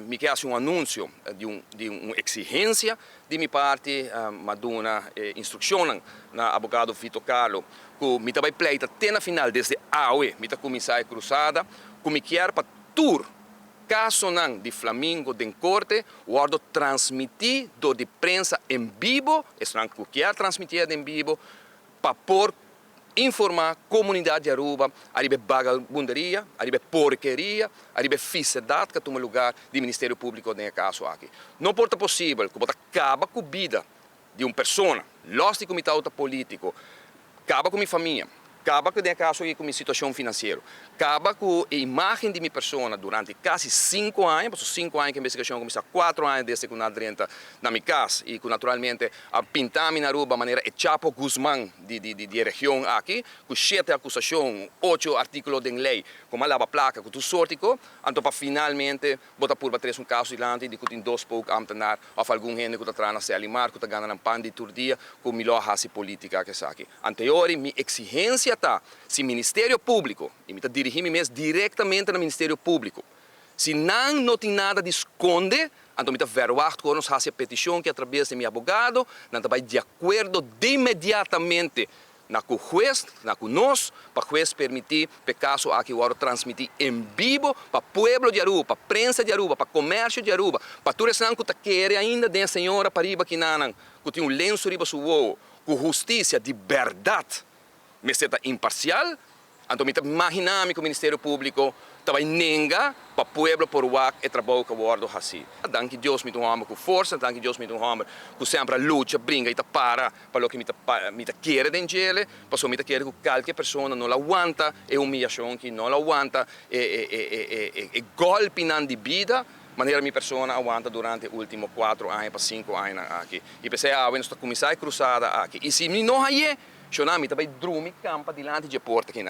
me quer um anúncio de uma exigência de minha parte, mas uma instrução na advogado Vitor Carlo, que me vai pleita até na final desde AUE, me comissária cruzada, que me quer para tur caso não de Flamengo de corte, guardo transmitir do de prensa em vivo, estão que quer transmitir em vivo, para por informar a comunidade de Aruba, a vagabunderia, a porqueria, a ficidade que toma lugar do Ministério Público nesse caso aqui. Não pode ser possível que você acabe com a vida de uma pessoa, loste com o político, acaba com minha família, acaba com o caso aqui com minha situação financeira, acaba com a imagem de minha pessoa durante quase 5 anos, 5 anos que a investigação começa 4 anos desde que eu entrei na minha casa e que naturalmente a pintar na Aruba de maneira Chapo Guzmán de região aqui, com 7 acusações, 8 artículos de lei, com a lava placa, com tudo sortico, então para finalmente botar por bater um caso dilante de que tem 2 poucos amtenar ou algum gente que está trazendo se alimar, que está ganhando pão de todo dia, com melhor raça política que está aqui. Anterior, minha exigência está, se o Ministério Público, e me dirigir-me mesmo diretamente no Ministério Público, se não tem nada de esconder, então me verwacht com a petição que através de meu advogado, não vai de acordo de imediatamente na que o juiz, na que nós, para o juiz permitir, para caso aqui o transmitir em vivo para o povo de Aruba, para a prensa de Aruba, para o comércio de Aruba, para todos os que querem ainda de senhora para riba que não, que tem um lenço riba sua, com justiça de verdade, mas está imparcial, então me imaginar que o Ministério Público vai negar para o povo por o e trabalho que eu faço assim. Danke Deus me dá com força, danke Deus me dá que sempre luta, brinca e para o que me quer dentro dele, para me quer que qualquer pessoa não aguenta a humilhação, que não aguanta o golpe de vida, maneira minha pessoa aguanta durante os últimos 4 anos para 5 anos aqui. E pensei, nós estamos começando a cruzada aqui. E se não é, eu não vai dormir campo diante de porta aqui.